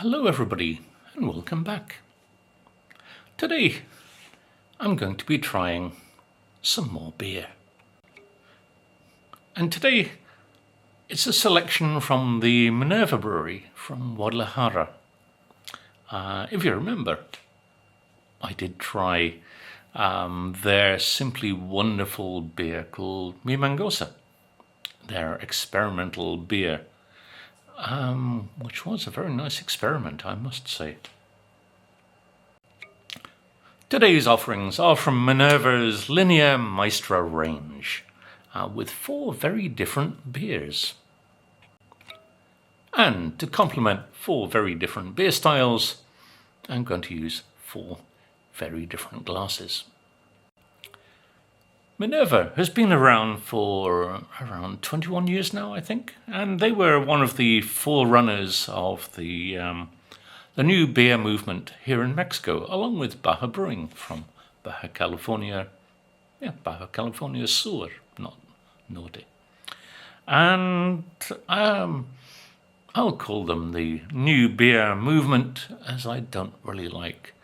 Hello everybody and welcome back. Today I'm going to be trying some more beer. And today it's a selection from the Minerva brewery from Guadalajara. If you remember, I did try their simply wonderful beer called Minerva, their experimental beer. Which was a very nice experiment, I must say. Today's offerings are from Minerva's Linea Maestra range, with 4 very different beers. And to complement 4 very different beer styles, I'm going to use 4 very different glasses. Minerva has been around for around 21 years now, I think, and they were one of the forerunners of the new beer movement here in Mexico, along with Baja Brewing from Baja California Sur, not Norte. And I'll call them the new beer movement, as I don't really like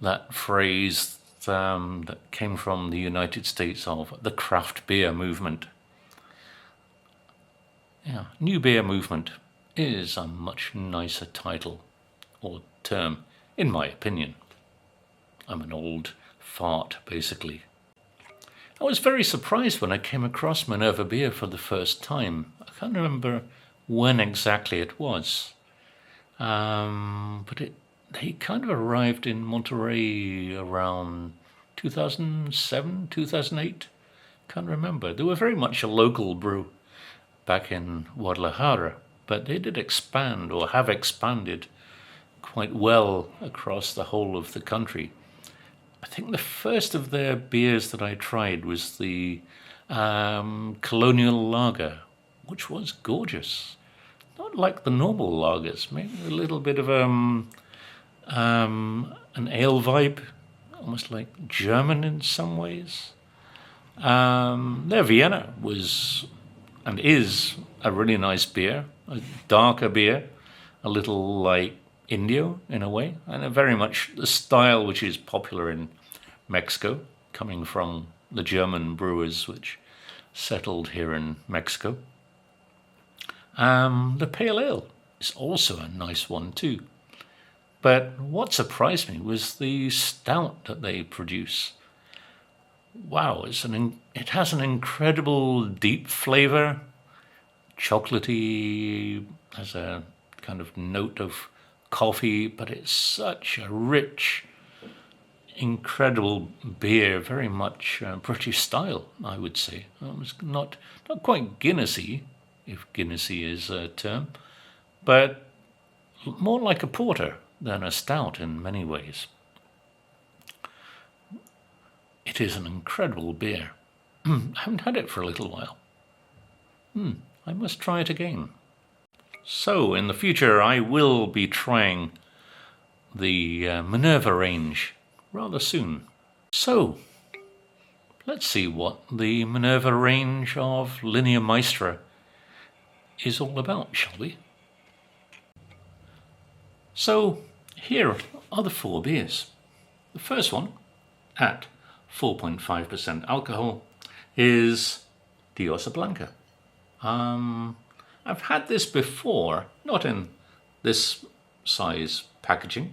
that phrase that came from the United States of the craft beer movement. Yeah, new beer movement is a much nicer title or term, in my opinion. I'm an old fart, basically. I was very surprised when I came across Minerva beer for the first time. I can't remember when exactly it was, but they kind of arrived in Monterrey around 2007, 2008. Can't remember. They were very much a local brew back in Guadalajara, but they did expand or have expanded quite well across the whole of the country. I think the first of their beers that I tried was the Colonial Lager, which was gorgeous. Not like the normal lagers, maybe a little bit of an ale vibe, almost like German in some ways. Their Vienna was and is a really nice beer, a darker beer, a little like Indio in a way, and very much the style which is popular in Mexico, coming from the German brewers which settled here in Mexico. The pale ale is also a nice one too. But what surprised me was the stout that they produce. Wow, it has an incredible deep flavor, chocolatey, has a kind of note of coffee, but it's such a rich, incredible beer, very much British style, I would say. It's not quite Guinnessy, if Guinnessy is a term, but more like a porter than a stout in many ways. It is an incredible beer. I haven't had it for a little while. I must try it again. So in the future I will be trying the Minerva range rather soon. So let's see what the Minerva range of Linea Maestra is all about, shall we? So here are the 4 beers. The first one, at 4.5% alcohol, is Diosa Blanca. I've had this before, not in this size packaging.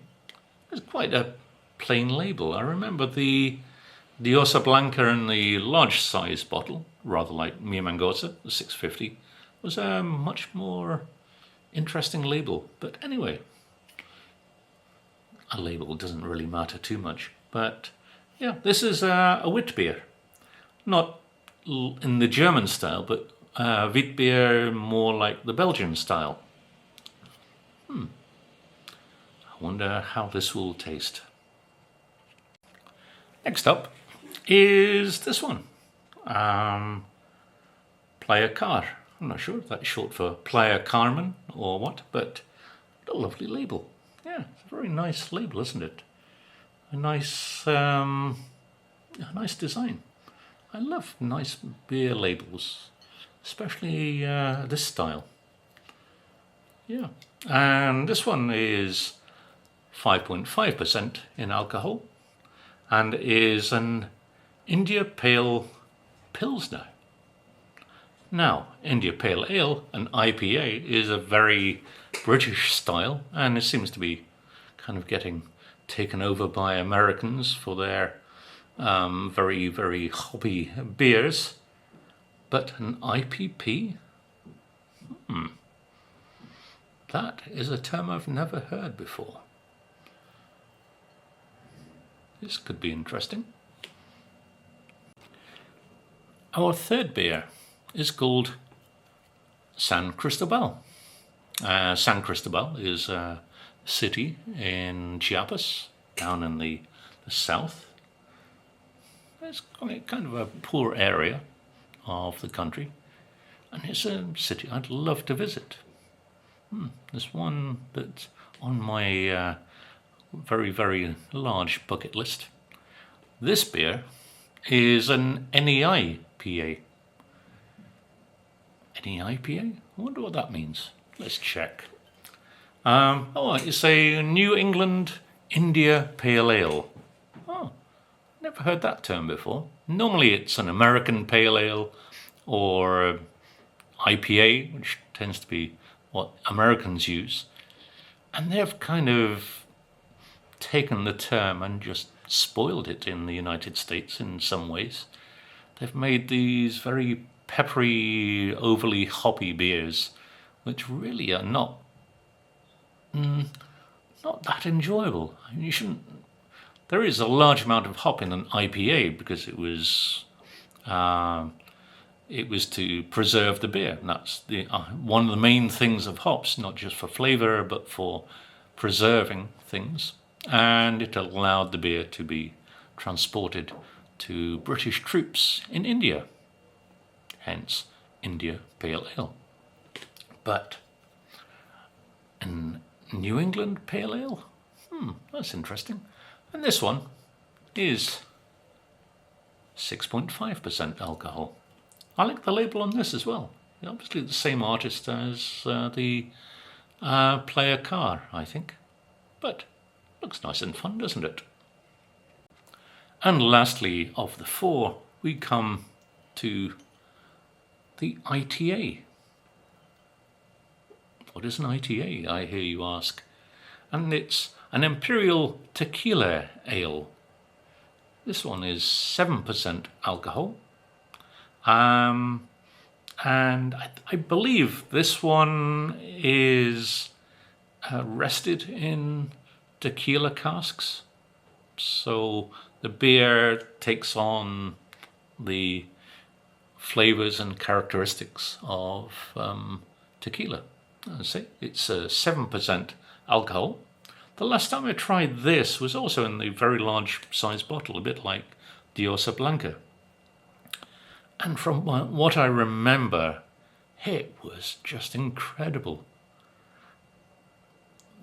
It's quite a plain label. I remember the Diosa Blanca in the large size bottle, rather like Mia Mangosa, the 650, was a much more interesting label. But anyway, a label doesn't really matter too much. But yeah, this is a wit beer. Not in the German style, but wit beer more like the Belgian style. I wonder how this will taste. Next up is this one. Playa Car. I'm not sure if that's short for Playa Carmen or what, but a lovely label. Yeah, it's a very nice label, isn't it? A nice design. I love nice beer labels, especially this style. Yeah, And this one is 5.5% in alcohol and is an India Pale Pilsner. Now, India Pale Ale, an IPA, is a very British style, and it seems to be kind of getting taken over by Americans for their very, very hoppy beers. But an IPP? That is a term I've never heard before. This could be interesting. Our third beer is called San Cristobal. San Cristobal is a city in Chiapas, down in the south. It's kind of a poor area of the country, and it's a city I'd love to visit. There's one that's on my very, very large bucket list. This beer is an NEIPA. NEIPA? I wonder what that means. Let's check. It's a New England India Pale Ale. Oh, never heard that term before. Normally it's an American Pale Ale or IPA, which tends to be what Americans use. And they've kind of taken the term and just spoiled it in the United States in some ways. They've made these very peppery, overly hoppy beers, which really are not that enjoyable. I mean, you shouldn't. There is a large amount of hop in an IPA because it was to preserve the beer. And that's the one of the main things of hops, not just for flavor but for preserving things. And it allowed the beer to be transported to British troops in India. Hence, India Pale Ale. But in New England Pale Ale? That's interesting. And this one is 6.5% alcohol. I like the label on this as well. Obviously the same artist as the Player Car, I think. But looks nice and fun, doesn't it? And lastly, of the four, we come to the ITA. What is an ITA, I hear you ask? And it's an Imperial Tequila Ale. This one is 7% alcohol. And I believe this one is rested in tequila casks. So the beer takes on the flavors and characteristics of tequila. I say it's 7% alcohol. The last time I tried this was also in the very large size bottle, a bit like Diosa Blanca. And from what I remember, it was just incredible.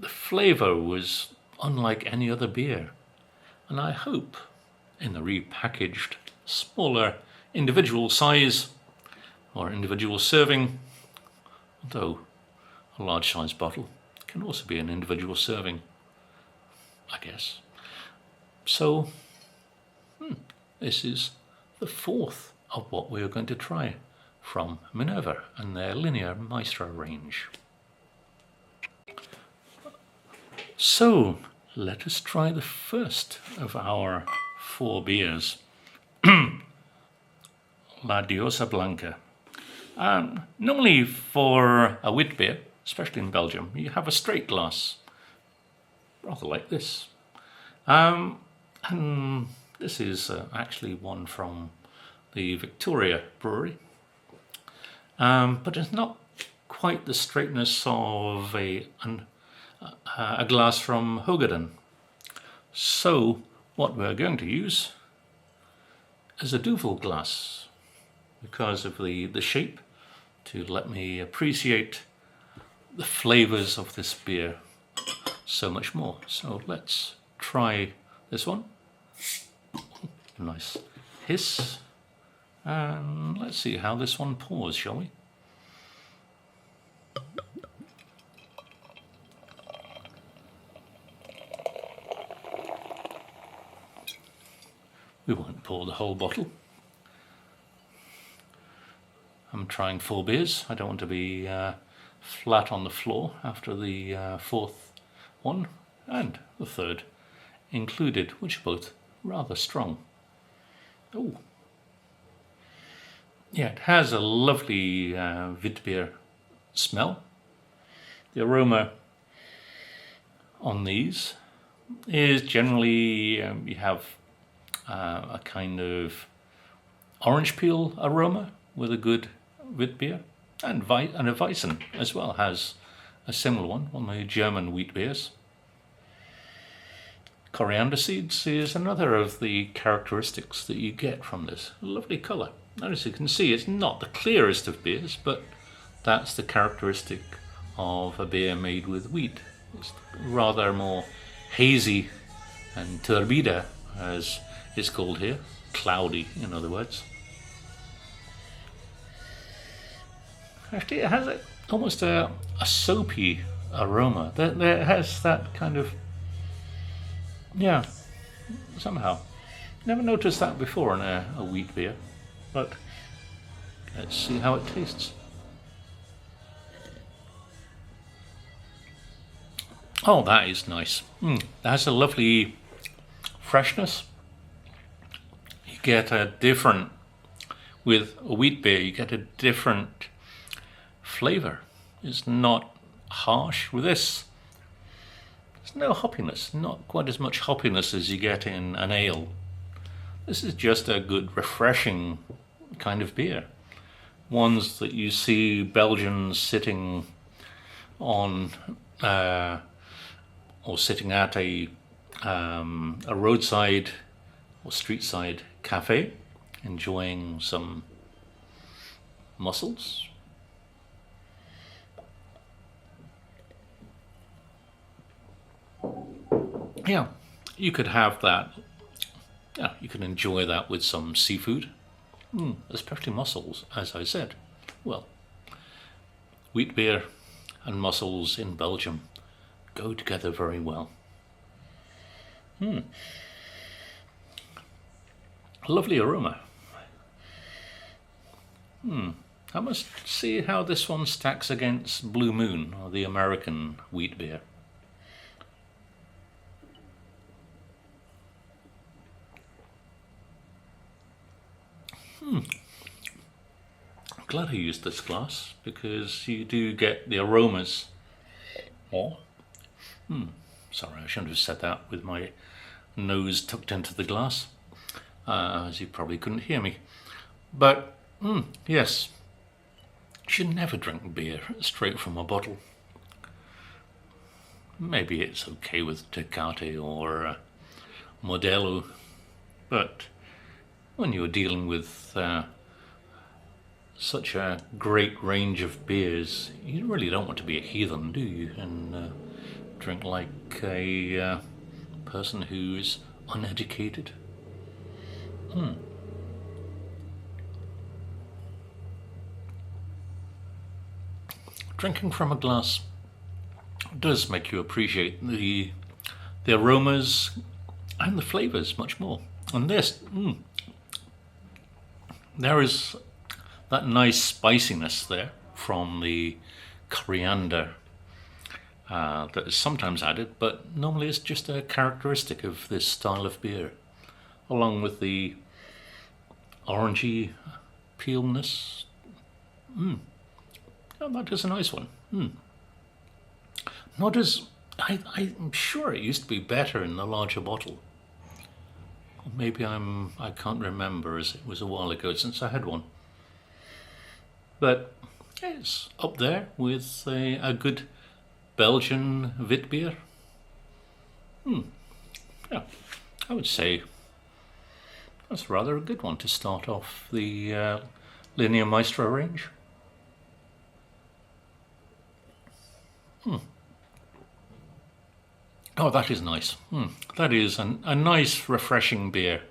The flavor was unlike any other beer. And I hope in the repackaged, smaller individual size or individual serving, although a large size bottle can also be an individual serving, I guess. So, this is the fourth of what we are going to try from Minerva and their Linea Maestra range. So, let us try the first of our four beers, La Diosa Blanca. Normally for a wit beer, especially in Belgium, you have a straight glass, rather like this. And this is actually one from the Victoria Brewery, but it's not quite the straightness of a glass from Hogaden. So what we're going to use is a Duvel glass because of the shape, to let me appreciate the flavors of this beer so much more. So let's try this one. Nice hiss. And let's see how this one pours, shall we? We won't pour the whole bottle. I'm trying 4 beers. I don't want to be flat on the floor after the 4th one and the 3rd included, which are both rather strong. Oh, yeah, it has a lovely Witbier smell. The aroma on these is generally you have a kind of orange peel aroma with a good Witbier, and a Weizen as well has a similar one of the German wheat beers. Coriander seeds is another of the characteristics that you get from this. Lovely colour. And as you can see, it's not the clearest of beers, but that's the characteristic of a beer made with wheat. It's rather more hazy and turbida, as it's called here, cloudy in other words. Actually, it has almost a soapy aroma. There has that kind of, yeah, somehow. Never noticed that before in a wheat beer, but let's see how it tastes. Oh, that is nice. That has a lovely freshness. You get a different, with a wheat beer, you get a different flavour. It's not harsh. With this, there's no hoppiness, not quite as much hoppiness as you get in an ale. This is just a good, refreshing kind of beer. Ones that you see Belgians sitting on, or sitting at a roadside or street-side cafe, enjoying some mussels. Yeah, you could have that. Yeah, you can enjoy that with some seafood, especially mussels, as I said. Well, wheat beer and mussels in Belgium go together very well. Lovely aroma. I must see how this one stacks against Blue Moon, or the American wheat beer. I'm glad I used this glass, because you do get the aromas more. Sorry, I shouldn't have said that with my nose tucked into the glass, as you probably couldn't hear me. But, yes, you should never drink beer straight from a bottle. Maybe it's okay with Tecate or Modelo, but when you're dealing with such a great range of beers, you really don't want to be a heathen, do you? And drink like a person who's uneducated. Drinking from a glass does make you appreciate the aromas and the flavours much more. And this, there is that nice spiciness there from the coriander that is sometimes added, but normally it's just a characteristic of this style of beer, along with the orangey peelness. Oh, that is a nice one. Not as, I'm sure it used to be better in the larger bottle. Or maybe I can't remember, as it was a while ago since I had one. But it's up there with a good Belgian Witbier. Yeah, I would say that's rather a good one to start off the Linea Maestra range. Oh, that is nice. That is a nice, refreshing beer.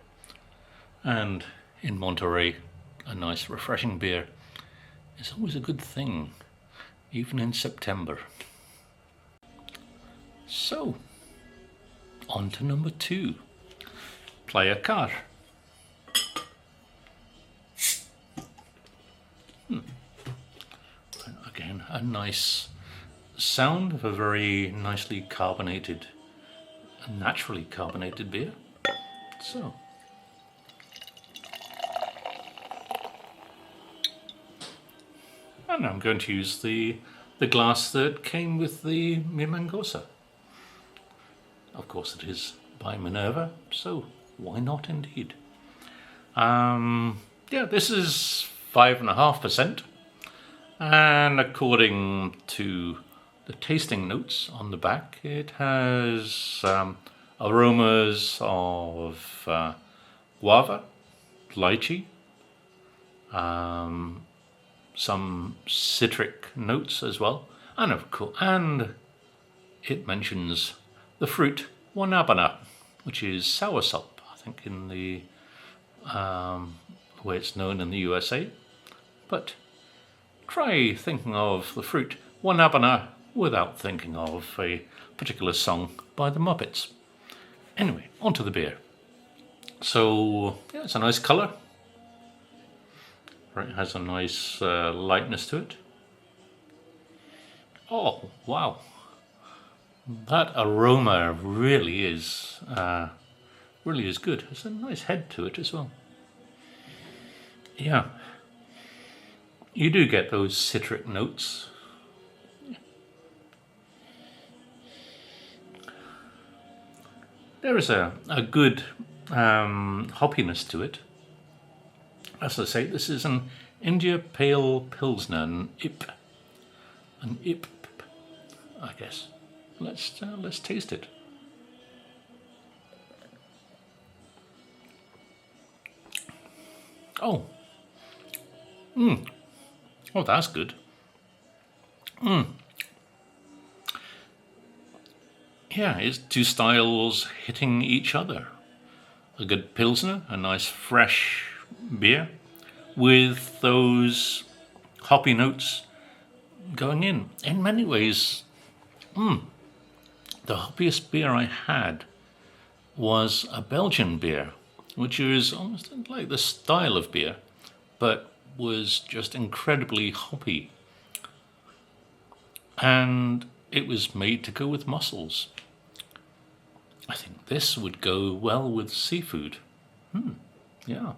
And in Monterey, a nice, refreshing beer is always a good thing, even in September. So, on to number 2. Playa Car. a nice sound of a very nicely carbonated, naturally carbonated beer. So, and I'm going to use the glass that came with the Mimangosa. Of course it is by Minerva, so why not indeed? Yeah, this is 5.5%, and according to the tasting notes on the back, it has aromas of guava, lychee, some citric notes as well, and of course, and it mentions the fruit guanabana, which is soursop, I think, in the way it's known in the USA. But try thinking of the fruit guanabana without thinking of a particular song by the Muppets. Anyway, onto the beer. So yeah, it's a nice colour. It has a nice lightness to it. Oh wow, that aroma really is good. There's a nice head to it as well. Yeah, you do get those citric notes. There is a good hoppiness to it. As I say, this is an India Pale Pilsner, an IP, I guess. Let's taste it. Oh, oh, that's good. Yeah, it's two styles hitting each other. A good Pilsner, a nice fresh beer, with those hoppy notes going in. In many ways, the hoppiest beer I had was a Belgian beer, which is almost like the style of beer, but was just incredibly hoppy. And it was made to go with mussels. I think this would go well with seafood. Yeah.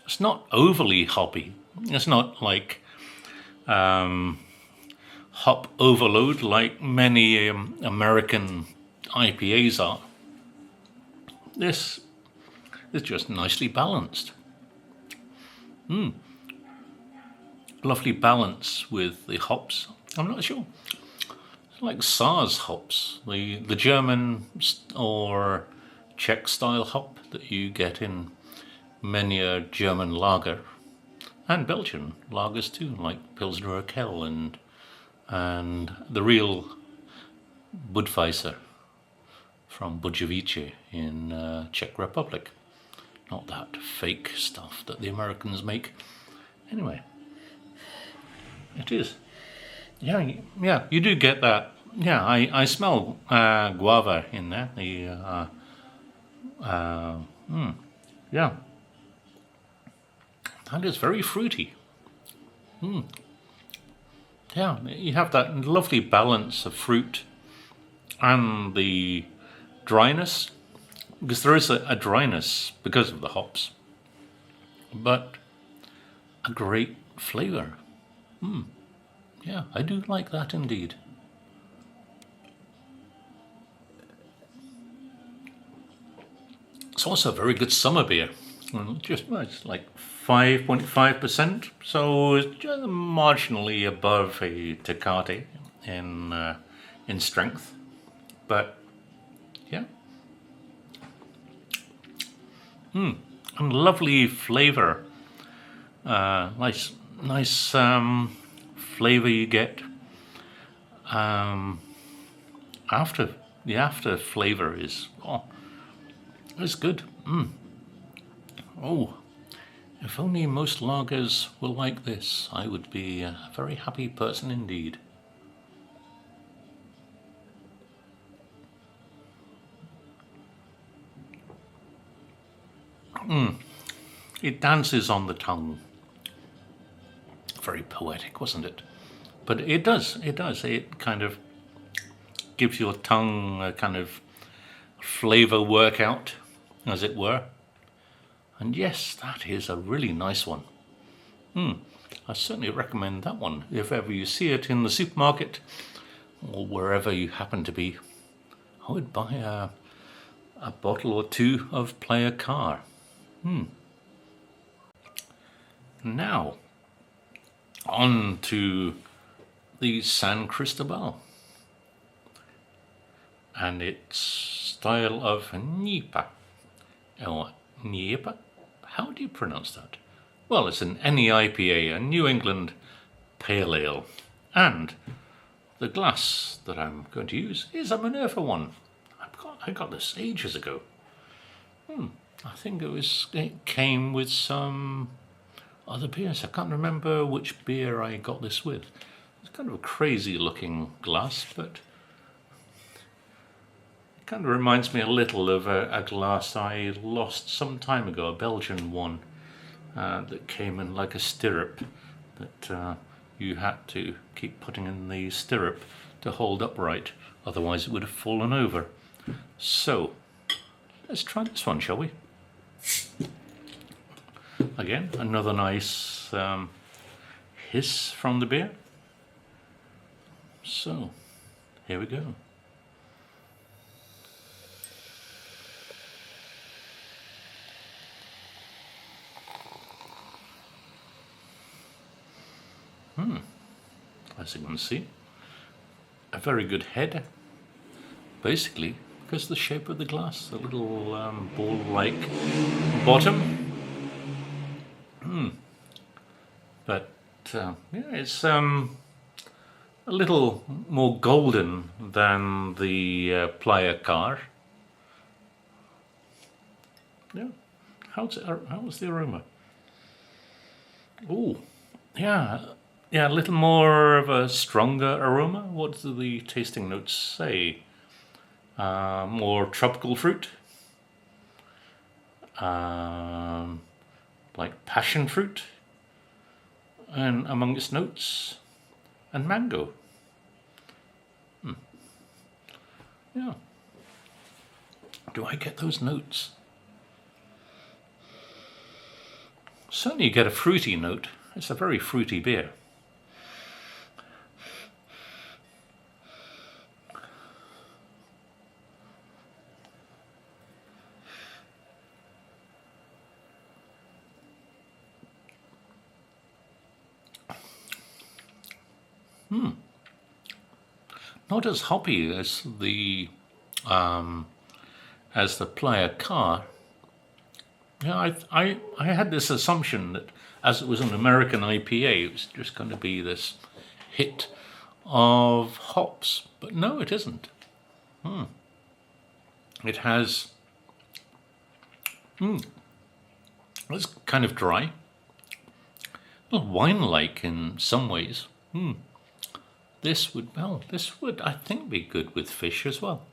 It's not overly hoppy. It's not like hop overload like many American IPAs are. This is just nicely balanced. Lovely balance with the hops. I'm not sure. It's like Saaz hops, the German or Czech style hop that you get in many a German lager, and Belgian lagers too, like Pilsner Urquell and the real Budweiser from Budjovice in Czech Republic. Not that fake stuff that the Americans make. Anyway, it is. Yeah, you do get that. Yeah, I smell guava in there. Yeah. That is very fruity. Yeah, you have that lovely balance of fruit and the dryness, because there is a dryness because of the hops, but a great flavour. Yeah, I do like that indeed. It's also a very good summer beer. It's like 5.5%, so it's just marginally above a Tecate in strength, but yeah. And lovely flavour. Nice flavour you get. After the after flavour is it's good. Oh, if only most lagers were like this, I would be a very happy person indeed. It dances on the tongue. Very poetic, wasn't it? But it does. It kind of gives your tongue a kind of flavor workout, as it were. And yes, that is a really nice one. I certainly recommend that one if ever you see it in the supermarket or wherever you happen to be. I would buy a bottle or two of Player Car. Now, on to the San Cristobal and its style of Nipa. Oh, Nipa? How do you pronounce that? Well, it's an NEIPA, a New England Pale Ale. And the glass that I'm going to use is a Minerva one. I got this ages ago. I think it came with some other beers. I can't remember which beer I got this with. It's kind of a crazy looking glass, but it kind of reminds me a little of a glass I lost some time ago, a Belgian one that came in like a stirrup that you had to keep putting in the stirrup to hold upright, otherwise it would have fallen over. So, let's try this one, shall we? Again, another nice hiss from the beer. So, here we go. As you can see, a very good head, basically, because of the shape of the glass, a little ball-like bottom. But yeah, it's a little more golden than the Player Car. Yeah, how's the aroma? Oh, yeah, a little more of a stronger aroma. What do the tasting notes say? More tropical fruit, like passion fruit, and among its notes, and mango. Yeah. Do I get those notes? Certainly you get a fruity note. It's a very fruity beer. Not as hoppy as the Player Car. Yeah, I had this assumption that as it was an American IPA, it was just going to be this hit of hops, but no, it isn't. It has. It's kind of dry, a little wine-like in some ways. This would, I think, be good with fish as well.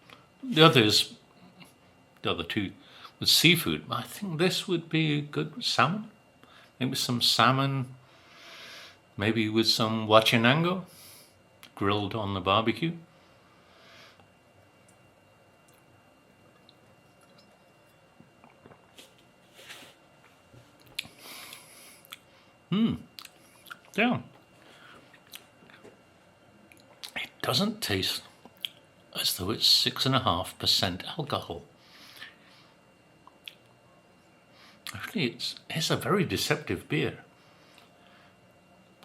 The other two with seafood. I think this would be good with salmon. Maybe some salmon, maybe with some huachinango grilled on the barbecue. Yeah. It doesn't taste as though it's 6.5% alcohol. Actually, it's a very deceptive beer.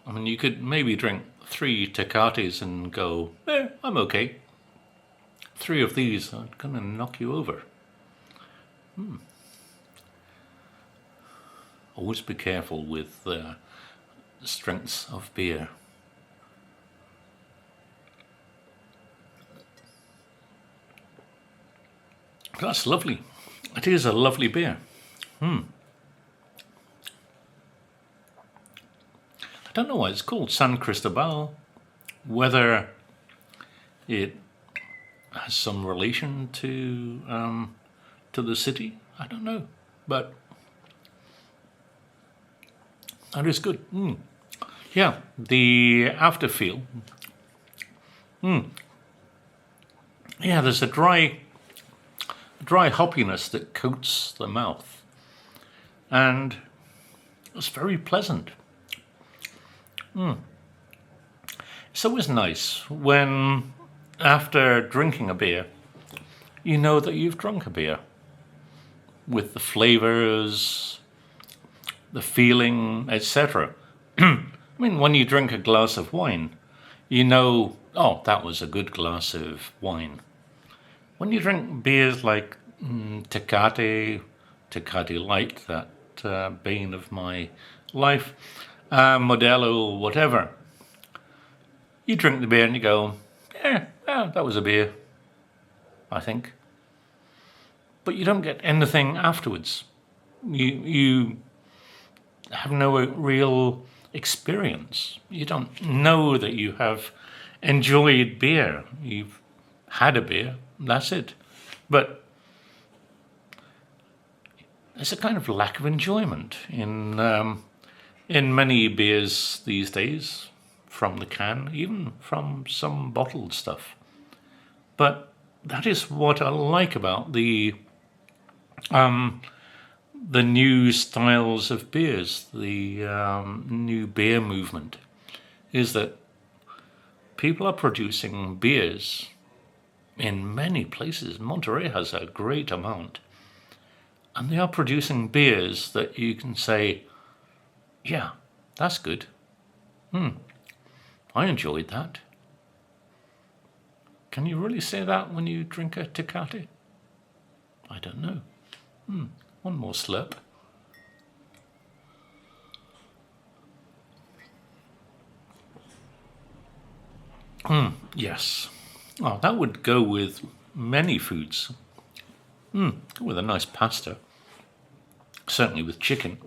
I mean, you could maybe drink 3 Tecates and go, I'm okay. 3 of these are going to knock you over. Always be careful with the strengths of beer. That's lovely. It is a lovely beer. I don't know why it's called San Cristobal. Whether it has some relation to the city, I don't know. But That is good. Yeah, the afterfeel. Yeah, there's a dry hoppiness that coats the mouth, and it's very pleasant. It's always nice when, after drinking a beer, you know that you've drunk a beer with the flavors, the feeling, etc. I mean, when you drink a glass of wine, you know, oh, that was a good glass of wine. When you drink beers like Tecate Light, that bane of my life, Modelo, whatever, you drink the beer and you go, yeah, that was a beer, I think. But you don't get anything afterwards. You have no real experience. You don't know that you have enjoyed beer. You've had a beer, that's it. But there's a kind of lack of enjoyment in many beers these days, from the can, even from some bottled stuff. But that is what I like about the new styles of beers, the new beer movement, is that people are producing beers in many places. Monterey has a great amount. And they are producing beers that you can say, yeah, that's good. I enjoyed that. Can you really say that when you drink a Tecate? I don't know. One more slurp. Yes. Oh, that would go with many foods. With a nice pasta. Certainly with chicken.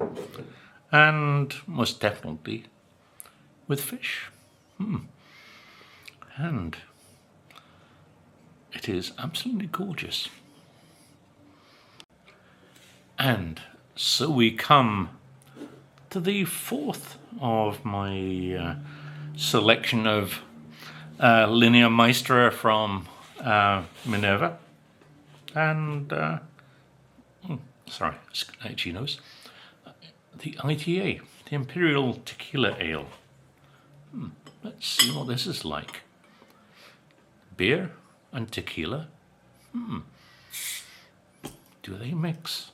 And most definitely with fish. And it is absolutely gorgeous. And so we come to the fourth of my selection of Linea Maestra from Minerva. And, sorry, itchy nose. The ITA, the Imperial Tequila Ale. Let's see what this is like. Beer and tequila. Do they mix?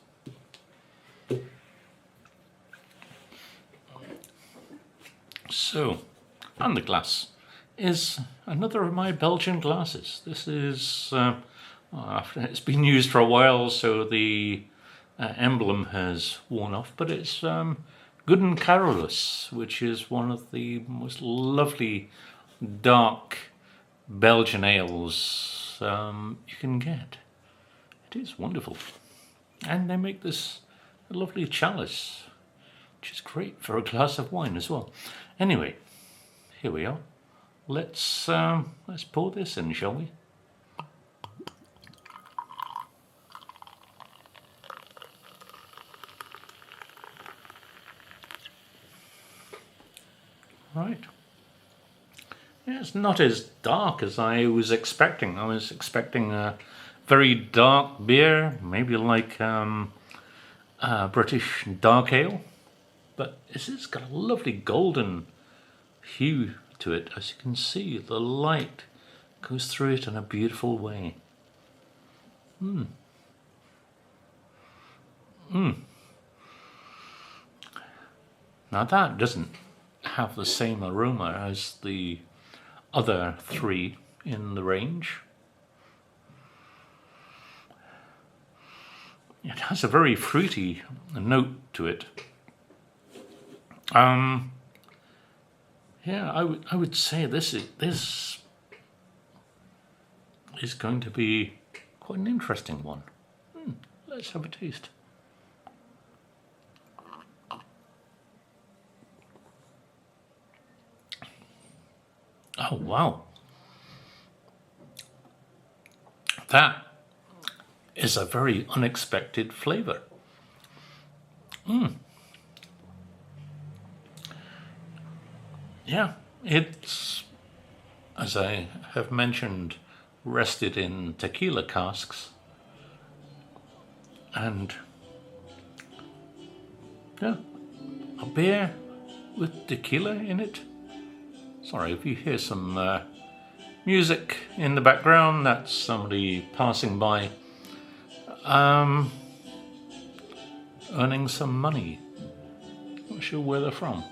So, and the glass is another of my Belgian glasses. This is, after it's been used for a while, so the emblem has worn off, but it's Guden Carolus, which is one of the most lovely dark Belgian ales you can get. It is wonderful. And they make this lovely chalice, which is great for a glass of wine as well. Anyway, here we are. Let's pour this in, shall we? Right. Yeah, it's not as dark as I was expecting. I was expecting a very dark beer, maybe like British dark ale. But it's got a lovely golden hue to it. As you can see, the light goes through it in a beautiful way. Now that doesn't have the same aroma as the other three in the range. It has a very fruity note to it. Yeah, I would say this is going to be quite an interesting one. Let's have a taste. Oh, wow. That is a very unexpected flavour. Yeah, it's, as I have mentioned, rested in tequila casks, and yeah, a beer with tequila in it. Sorry if you hear some music in the background, that's somebody passing by, earning some money. Not sure where they're from.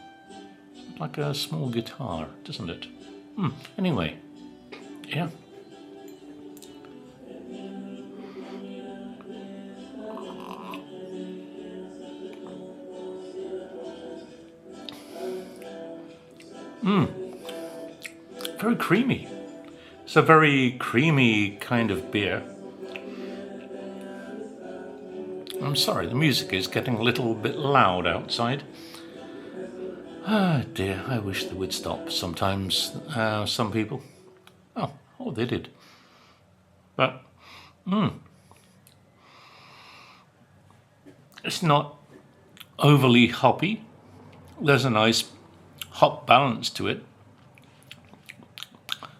Like a small guitar, doesn't it? Anyway, yeah. Very creamy. It's a very creamy kind of beer. I'm sorry, the music is getting a little bit loud outside. Ah, dear, I wish they would stop sometimes, some people. Oh, they did. But, it's not overly hoppy. There's a nice hop balance to it.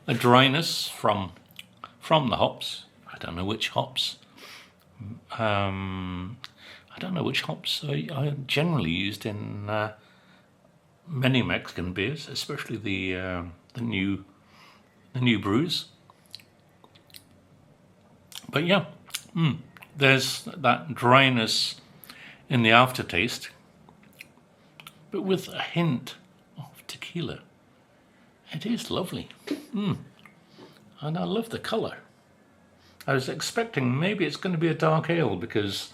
A dryness from the hops. I don't know which hops. I don't know which hops are generally used in many Mexican beers, especially the new brews. But yeah, there's that dryness in the aftertaste, but with a hint of tequila. It is lovely. And I love the colour. I was expecting maybe it's going to be a dark ale because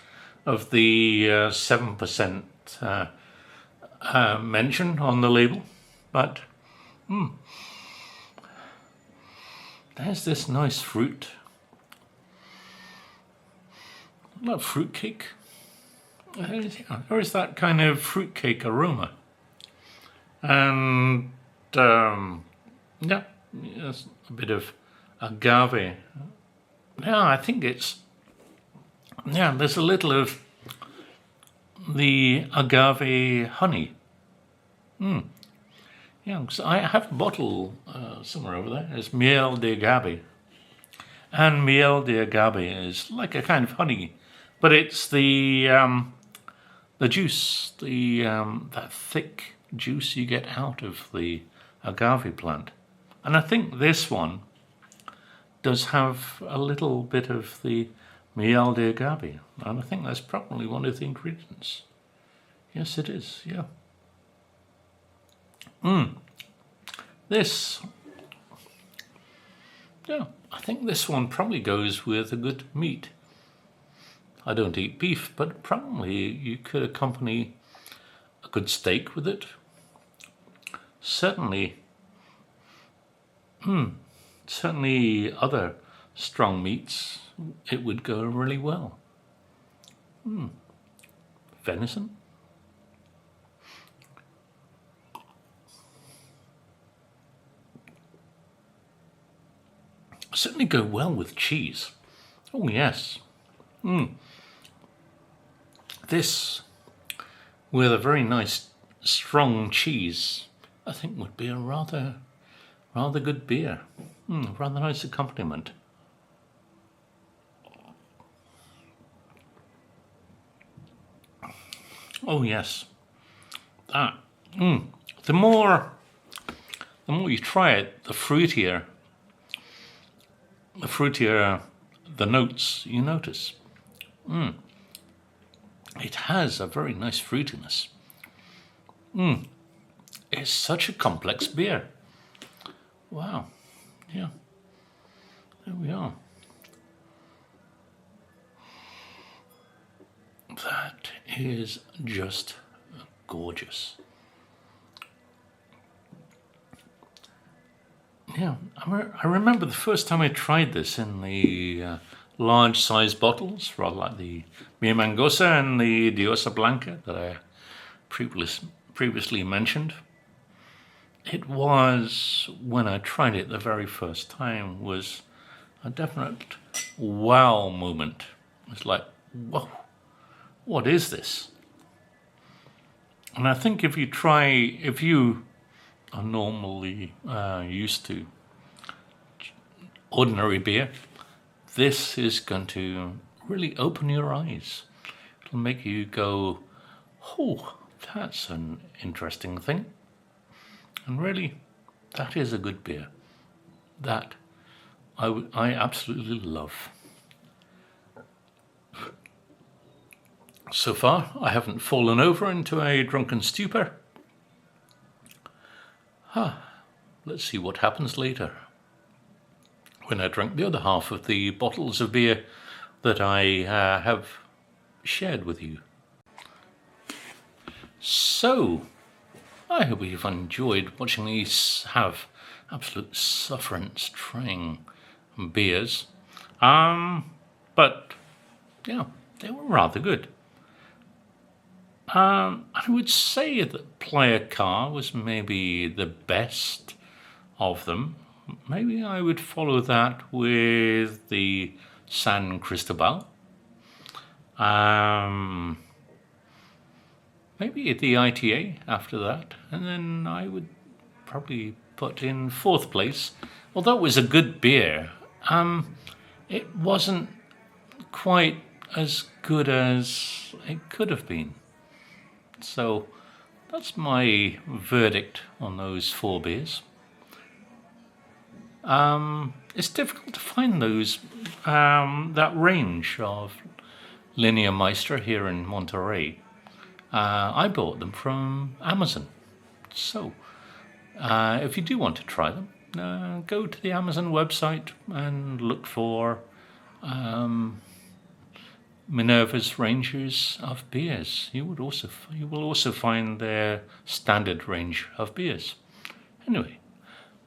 of the 7% mention on the label. But there's this nice fruit. Like fruitcake. There is that kind of fruitcake aroma. And yeah, there's a bit of agave. Yeah, I think it's, there's a little of the agave honey. Yeah, because I have a bottle somewhere over there. It's miel de agave. And miel de agave is like a kind of honey, but it's the juice, that thick juice you get out of the agave plant. And I think this one does have a little bit of the miel de agave, and I think that's probably one of the ingredients. Yes, it is, yeah. This, yeah, I think this one probably goes with a good meat. I don't eat beef, but probably you could accompany a good steak with it. Certainly other strong meats, it would go really well. Venison. Certainly go well with cheese. Oh yes. This with a very nice strong cheese, I think would be a rather good beer. Rather nice accompaniment. Oh yes, that. The more you try it, the fruitier the notes you notice. It has a very nice fruitiness. It's such a complex beer. Wow. Yeah. There we are. That is just gorgeous. Yeah, I remember the first time I tried this in the large size bottles, rather like the Mi Mangosa and the Diosa Blanca that I previously mentioned. It was, when I tried it the very first time, was a definite wow moment. It's like, whoa, what is this? And I think if you are normally used to ordinary beer, this is going to really open your eyes. It'll make you go, oh, that's an interesting thing. And really, that is a good beer. That I absolutely love. So far, I haven't fallen over into a drunken stupor. Let's see what happens later, when I drink the other half of the bottles of beer that I have shared with you. So, I hope you've enjoyed watching me have absolute sufferance trying beers. But, yeah, they were rather good. I would say that Playa Car was maybe the best of them. Maybe I would follow that with the San Cristobal. Maybe the ITA after that. And then I would probably put in fourth place. Although it was a good beer, it wasn't quite as good as it could have been. So that's my verdict on those 4 beers. It's difficult to find those that range of Linea Maestra here in Monterey. I bought them from Amazon. So if you do want to try them, go to the Amazon website and look for Minerva's ranges of beers. You will also find their standard range of beers. Anyway,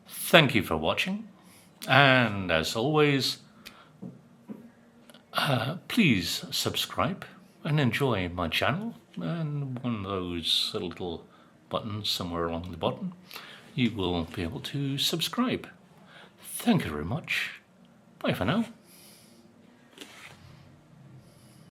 thank you for watching, and as always, please subscribe and enjoy my channel, and one of those little buttons somewhere along the bottom, you will be able to subscribe. Thank you very much. Bye for now.